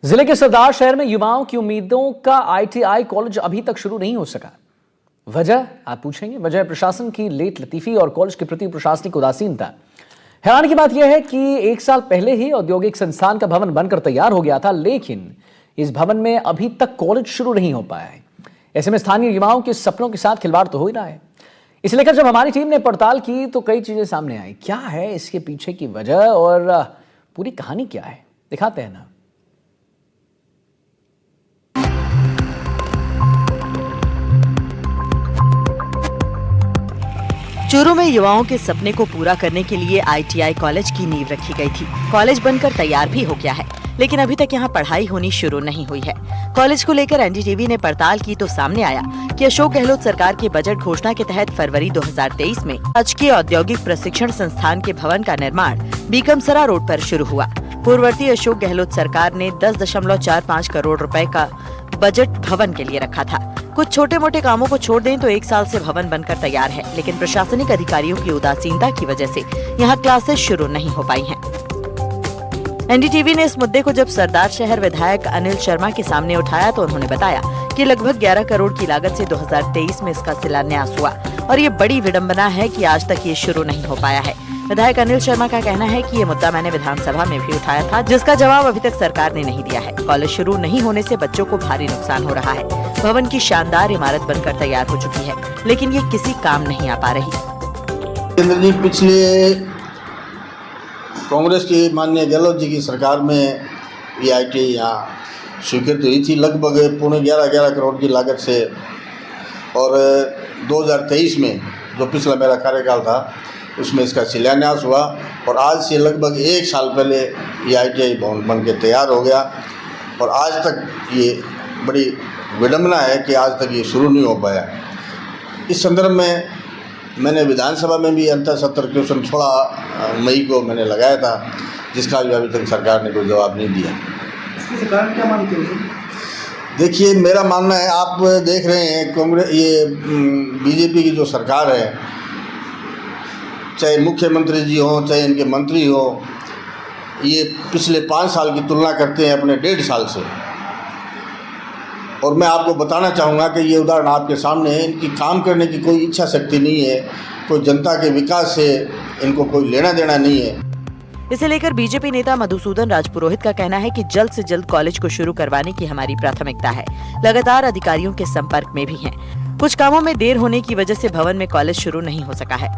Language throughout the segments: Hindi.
जिले के सरदार शहर में युवाओं की उम्मीदों का आईटीआई कॉलेज अभी तक शुरू नहीं हो सका। वजह आप पूछेंगे। वजह प्रशासन की लेट लतीफी और कॉलेज के प्रति प्रशासनिक उदासीनता। हैरानी की बात यह है कि 1 साल पहले ही औद्योगिक संस्थान का भवन बनकर तैयार हो गया था, लेकिन इस भवन में अभी तक कॉलेज शुरू नहीं हो पाया है। ऐसे में स्थानीय युवाओं के सपनों के साथ खिलवाड़ तो हो ही रहा है। इसे लेकर जब हमारी टीम ने पड़ताल की तो कई चीजें सामने आई। क्या है इसके पीछे की वजह और पूरी कहानी क्या है, दिखाते हैं ना। चूरू में युवाओं के सपने को पूरा करने के लिए आईटीआई कॉलेज की नींव रखी गई थी। कॉलेज बनकर तैयार भी हो गया है, लेकिन अभी तक यहां पढ़ाई होनी शुरू नहीं हुई है। कॉलेज को लेकर एनडीटीवी ने पड़ताल की तो सामने आया कि अशोक गहलोत सरकार के बजट घोषणा के तहत फरवरी 2023 में राजकीय औद्योगिक प्रशिक्षण संस्थान के भवन का निर्माण बीकमसरा रोड पर शुरू हुआ। पूर्ववर्ती अशोक गहलोत सरकार ने 10.45 करोड़ रुपए का बजट भवन के लिए रखा था। कुछ छोटे मोटे कामों को छोड़ दें तो 1 साल से भवन बनकर तैयार है, लेकिन प्रशासनिक अधिकारियों की उदासीनता की वजह से यहाँ क्लासेस शुरू नहीं हो पाई हैं। एनडीटीवी ने इस मुद्दे को जब सरदार शहर विधायक अनिल शर्मा के सामने उठाया तो उन्होंने बताया कि लगभग 11 करोड़ की लागत से 2023 में इसका शिलान्यास हुआ और ये बड़ी विडंबना है कि आज तक ये शुरू नहीं हो पाया है। विधायक अनिल शर्मा का कहना है कि ये मुद्दा मैंने विधानसभा में भी उठाया था, जिसका जवाब अभी तक सरकार ने नहीं दिया है। कॉलेज शुरू नहीं होने से बच्चों को भारी नुकसान हो रहा है। भवन की शानदार इमारत बनकर तैयार हो चुकी है, लेकिन ये किसी काम नहीं आ पा रही। केंद्र जी पिछले कांग्रेस की माननीय गहलोत जी की सरकार में ये आईटीआई यहाँ स्वीकृत हुई थी, लगभग 11.5 करोड़ की लागत से। और 2023 में जो पिछला मेरा कार्यकाल था उसमें इसका शिलान्यास हुआ और आज से लगभग 1 साल पहले ये आईटीआई भवन बन के तैयार हो गया। और आज तक ये बड़ी विडंबना है कि आज तक ये शुरू नहीं हो पाया। इस संदर्भ में मैंने विधानसभा में भी अंतर सत्र क्वेश्चन 16 मई को मैंने लगाया था, जिसका भी अभी तक सरकार ने कोई जवाब नहीं दिया। इसके कारण क्या मानते हैं? देखिए, मेरा मानना है, आप देख रहे हैं कांग्रेस ये बीजेपी की जो सरकार है, चाहे मुख्यमंत्री जी हों चाहे इनके मंत्री हों, ये पिछले 5 साल की तुलना करते हैं अपने 1.5 साल से। और मैं आपको बताना चाहूँगा कि ये उदाहरण आपके सामने है। इनकी काम करने की कोई इच्छा शक्ति नहीं है, कोई जनता के विकास से इनको कोई लेना देना नहीं है। इसे लेकर बीजेपी नेता मधुसूदन राजपुरोहित का कहना है कि जल्द से जल्द कॉलेज को शुरू करवाने की हमारी प्राथमिकता है। लगातार अधिकारियों के संपर्क में भी हैं। कुछ कामों में देर होने की वजह से भवन में कॉलेज शुरू नहीं हो सका है,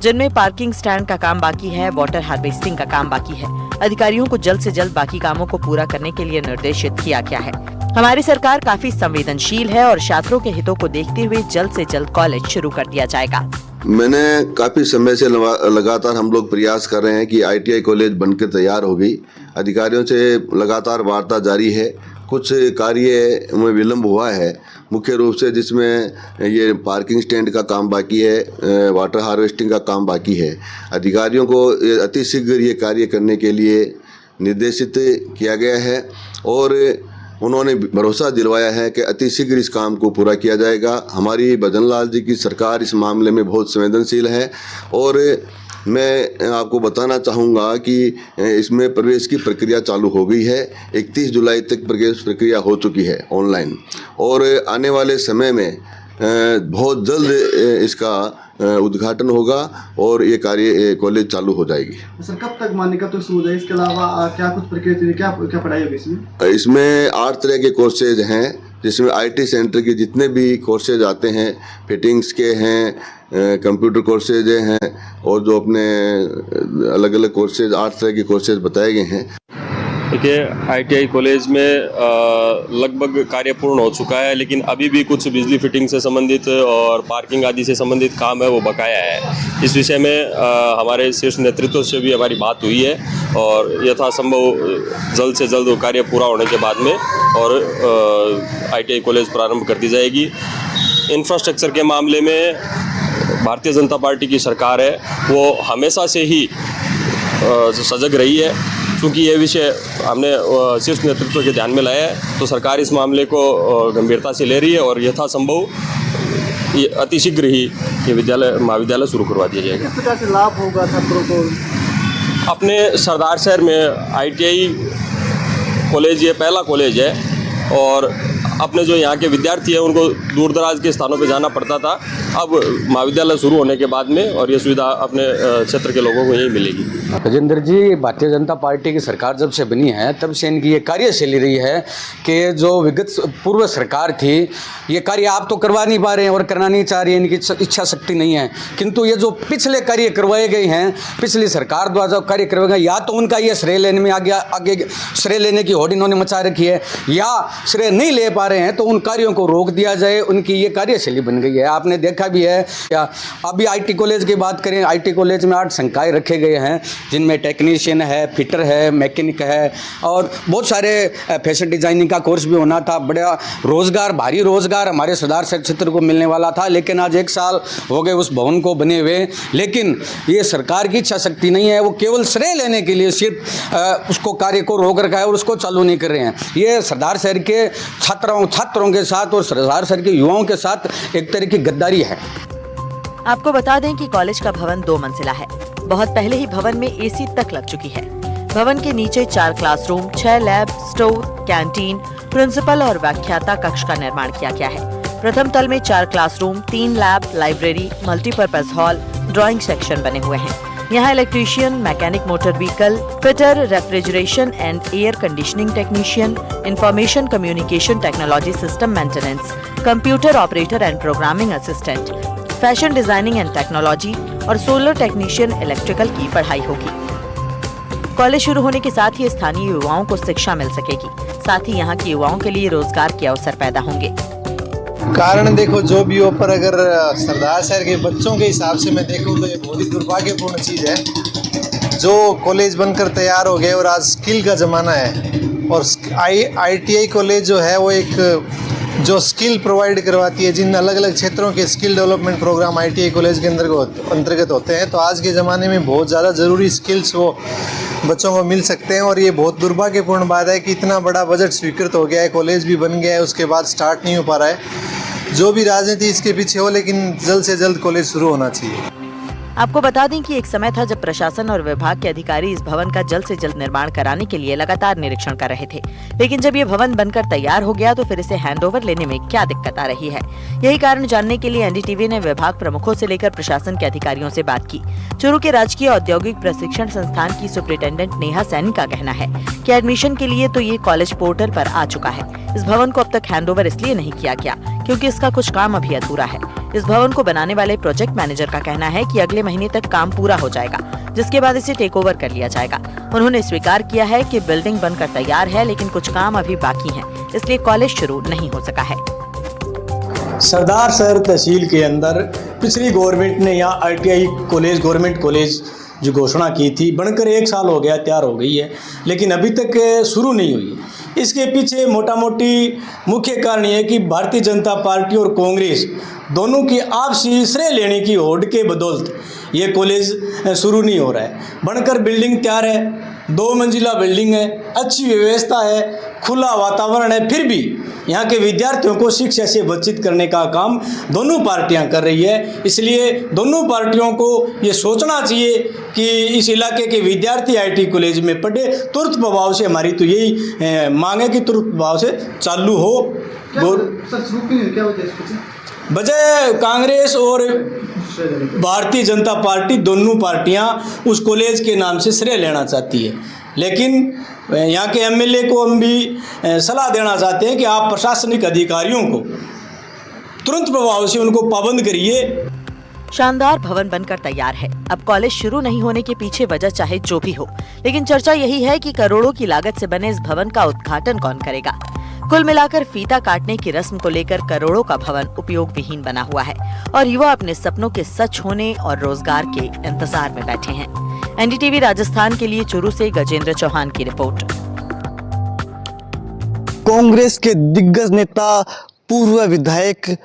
जिनमें पार्किंग स्टैंड का काम बाकी है, वाटर हार्वेस्टिंग का काम बाकी है। अधिकारियों को जल्द से जल्द बाकी कामों को पूरा करने के लिए निर्देशित किया गया है। हमारी सरकार काफी संवेदनशील है और छात्रों के हितों को देखते हुए जल्द से जल्द कॉलेज शुरू कर दिया जाएगा। मैंने काफी समय से लगातार हम लोग प्रयास कर रहे हैं कि आईटीआई कॉलेज बनकर तैयार हो गई। अधिकारियों से लगातार वार्ता जारी है। कुछ कार्य में विलम्ब हुआ है, मुख्य रूप से जिसमें ये पार्किंग स्टैंड का काम बाकी है, वाटर हार्वेस्टिंग का काम बाकी है। अधिकारियों को अतिशीघ्र ये कार्य करने के लिए निर्देशित किया गया है और उन्होंने भरोसा दिलवाया है कि अतिशीघ्र इस काम को पूरा किया जाएगा। हमारी भजन लाल जी की सरकार इस मामले में बहुत संवेदनशील है और मैं आपको बताना चाहूँगा कि इसमें प्रवेश की प्रक्रिया चालू हो गई है। 31 जुलाई तक प्रवेश प्रक्रिया हो चुकी है ऑनलाइन और आने वाले समय में बहुत जल्द इसका उद्घाटन होगा और ये कार्य कॉलेज चालू हो जाएगी। सर, कब तक मान्यता तो शुरू हो जाए? इसके अलावा क्या कुछ प्रक्रिया, क्या पढ़ाई होगी इसमें? इसमें 8 तरह के कोर्सेज हैं, जिसमें आईटी सेंटर के जितने भी कोर्सेज आते हैं, फिटिंग्स के हैं, कंप्यूटर कोर्सेज हैं और जो अपने अलग अलग कोर्सेज 8 तरह के कोर्सेज बताए गए हैं। देखिए, आईटीआई कॉलेज में लगभग कार्य पूर्ण हो चुका है, लेकिन अभी भी कुछ बिजली फिटिंग से संबंधित और पार्किंग आदि से संबंधित काम है वो बकाया है। इस विषय में हमारे शीर्ष नेतृत्व से भी हमारी बात हुई है और यथासंभव जल्द से जल्द वो कार्य पूरा होने के बाद में और आईटीआई कॉलेज प्रारंभ कर दी जाएगी। इंफ्रास्ट्रक्चर के मामले में भारतीय जनता पार्टी की सरकार है वो हमेशा से ही सजग रही है। क्योंकि ये विषय हमने शीर्ष नेतृत्व के ध्यान में लाया है, तो सरकार इस मामले को गंभीरता से ले रही है और यथासंभव ये अतिशीघ्र ही ये महाविद्यालय शुरू करवा दिया जाएगा। किस प्रकार से लाभ होगा छात्रों को? अपने सरदार शहर में आईटीआई कॉलेज ये पहला कॉलेज है और अपने जो यहाँ के विद्यार्थी हैं उनको दूर दराज के स्थानों पे जाना पड़ता था। अब महाविद्यालय शुरू होने के बाद में और ये सुविधा अपने क्षेत्र के लोगों को यहीं मिलेगी। गजेंद्र जी, भारतीय जनता पार्टी की सरकार जब से बनी है तब से इनकी ये कार्यशैली रही है कि जो विगत पूर्व सरकार थी ये कार्य आप तो करवा नहीं पा रहे हैं और करना नहीं चाह रही है, इनकी इच्छा शक्ति नहीं है। किंतु ये जो पिछले कार्य करवाए गए हैं, पिछली सरकार द्वारा जो कार्य करवाए गए, या तो उनका ये श्रेय लेने में आगे श्रेय लेने की होड़ इन्होंने मचा रखी है, या श्रेय नहीं ले पा रहे हैं तो उन कार्यों को रोक दिया जाए, उनकी ये कार्यशैली बन गई है। आपने देखा भी है, या अभी आईटी कॉलेज की बात करें, आईटी कॉलेज में 8 संकाय रखे गए हैं जिनमें टेक्नीशियन है, फिटर है, मैकेनिक है और बहुत सारे फैशन डिजाइनिंग का कोर्स भी होना था। बड़ा रोजगार, भारी रोजगार हमारे सरदार शहर क्षेत्र को मिलने वाला था, लेकिन आज 1 साल हो गए उस भवन को बने हुए। लेकिन ये सरकार की इच्छा शक्ति नहीं है, वो केवल श्रेय लेने के लिए सिर्फ उसको कार्य को रोक रखा है और उसको चालू नहीं कर रहे हैं। ये सरदार शहर के छात्रों के साथ और सरदार शहर के युवाओं के साथ एक तरह की गद्दारी है। आपको बता दें कि कॉलेज का भवन 2 मंजिला है। बहुत पहले ही भवन में एसी तक लग चुकी है। भवन के नीचे 4 classroom, 6 lab, store, canteen, principal और व्याख्याता कक्ष का निर्माण किया गया है। प्रथम तल में 4 classroom, 3 lab, library, multipurpose hall, drawing section बने हुए हैं। यहाँ electrician, mechanic motor vehicle, fitter, refrigeration and air conditioning technician, information communication technology system maintenance, computer operator and programming assistant, fashion designing and technology और सोलर टेक्नीशियन इलेक्ट्रिकल की पढ़ाई होगी। कॉलेज शुरू होने के साथ ही स्थानीय युवाओं को शिक्षा मिल सकेगी, साथ ही यहाँ के युवाओं के लिए रोजगार के अवसर पैदा होंगे। कारण देखो जो भी हो, पर अगर सरदार शहर के बच्चों के हिसाब से मैं देखूं तो ये बहुत ही दुर्भाग्यपूर्ण चीज़ है जो कॉलेज बनकर तैयार हो गए और आज स्किल का ज़माना है। और ITI कॉलेज जो है वो एक जो स्किल प्रोवाइड करवाती है, जिन अलग अलग क्षेत्रों के skill development programme ITI college के अंतर्गत होते हैं। तो आज के ज़माने में बहुत ज़्यादा ज़रूरी स्किल्स वो बच्चों को मिल सकते हैं। और ये बहुत दुर्भाग्यपूर्ण बात है कि इतना बड़ा बजट स्वीकृत हो गया है, कॉलेज भी बन गया है, उसके बाद स्टार्ट नहीं हो पा रहा है। जो भी राजनीति इसके पीछे हो, लेकिन जल्द से जल्द कॉलेज शुरू होना चाहिए। आपको बता दें कि एक समय था जब प्रशासन और विभाग के अधिकारी इस भवन का जल्द से जल्द निर्माण कराने के लिए लगातार निरीक्षण कर रहे थे। लेकिन जब ये भवन बनकर तैयार हो गया तो फिर इसे हैंडओवर लेने में क्या दिक्कत आ रही है, यही कारण जानने के लिए NDTV ने विभाग प्रमुखों से लेकर प्रशासन के अधिकारियों से बात की। चूरू के राजकीय औद्योगिक प्रशिक्षण संस्थान की सुपरिटेंडेंट नेहा सैनी का कहना है कि एडमिशन के लिए तो ये कॉलेज पोर्टल पर आ चुका है। इस भवन को अब तक हैंडओवर इसलिए नहीं किया गया क्योंकि इसका कुछ काम अभी अधूरा है। इस भवन को बनाने वाले प्रोजेक्ट मैनेजर का कहना है कि अगले महीने तक काम पूरा हो जाएगा, जिसके बाद इसे टेक ओवर कर लिया जाएगा। उन्होंने स्वीकार किया है कि बिल्डिंग बनकर तैयार है, लेकिन कुछ काम अभी बाकी है, इसलिए कॉलेज शुरू नहीं हो सका है। सरदार शहर तहसील के अंदर पिछली गवर्नमेंट ने यहाँ ITI कॉलेज, गवर्नमेंट कॉलेज जो घोषणा की थी, बनकर 1 साल हो गया, तैयार हो गई है, लेकिन अभी तक शुरू नहीं हुई। इसके पीछे मोटा मोटी मुख्य कारण ये है कि भारतीय जनता पार्टी और कांग्रेस दोनों की आपसी श्रेय लेने की होड़ के बदौलत ये कॉलेज शुरू नहीं हो रहा है। बनकर बिल्डिंग तैयार है, 2 मंजिला बिल्डिंग है, अच्छी व्यवस्था है, खुला वातावरण है, फिर भी यहाँ के विद्यार्थियों को शिक्षा से वंचित करने का काम दोनों पार्टियां कर रही है। इसलिए दोनों पार्टियों को ये सोचना चाहिए कि इस इलाके के विद्यार्थी ITI कॉलेज में पढ़े। तुरंत प्रभाव से हमारी तो यही मांग है कि तुरंत प्रभाव से चालू हो। वजह कांग्रेस और भारतीय जनता पार्टी दोनों पार्टियां उस कॉलेज के नाम से श्रेय लेना चाहती है, लेकिन यहाँ के MLA को हम भी सलाह देना चाहते हैं कि आप प्रशासनिक अधिकारियों को तुरंत प्रभाव से उनको पाबंद करिए। शानदार भवन बनकर तैयार है। अब कॉलेज शुरू नहीं होने के पीछे वजह चाहे जो भी हो, लेकिन चर्चा यही है कि करोड़ों की लागत से बने इस भवन का उद्घाटन कौन करेगा। कुल मिलाकर फीता काटने की रस्म को लेकर करोड़ों का भवन उपयोग विहीन बना हुआ है और युवा अपने सपनों के सच होने और रोजगार के इंतजार में बैठे हैं। NDTV राजस्थान के लिए चूरू से गजेंद्र चौहान की रिपोर्ट। कांग्रेस के दिग्गज नेता पूर्व विधायक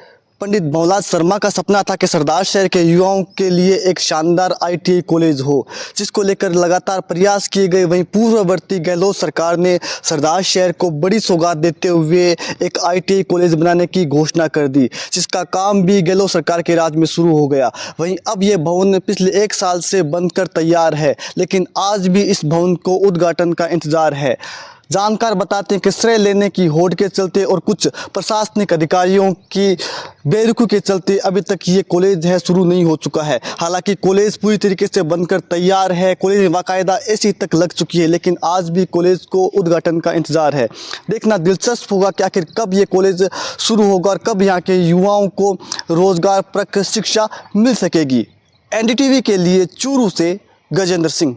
पंडित भंवरलाल शर्मा का सपना था कि सरदार शहर के युवाओं के लिए एक शानदार ITI कॉलेज हो, जिसको लेकर लगातार प्रयास किए गए। वहीं पूर्ववर्ती गहलोत सरकार ने सरदार शहर को बड़ी सौगात देते हुए एक ITI कॉलेज बनाने की घोषणा कर दी, जिसका काम भी गहलोत सरकार के राज में शुरू हो गया। वहीं अब ये भवन पिछले 1 साल से बनकर तैयार है, लेकिन आज भी इस भवन को उद्घाटन का इंतजार है। जानकार बताते हैं कि श्रेय लेने की होड़ के चलते और कुछ प्रशासनिक अधिकारियों की बेरुखी के चलते अभी तक ये कॉलेज है शुरू नहीं हो चुका है। हालांकि कॉलेज पूरी तरीके से बनकर तैयार है, कॉलेज में बाकायदा एसी तक लग चुकी है, लेकिन आज भी कॉलेज को उद्घाटन का इंतजार है। देखना दिलचस्प होगा कि आखिर कब ये कॉलेज शुरू होगा और कब यहाँ के युवाओं को रोजगार परक शिक्षा मिल सकेगी। एनडीटीवी के लिए चूरू से गजेंद्र सिंह।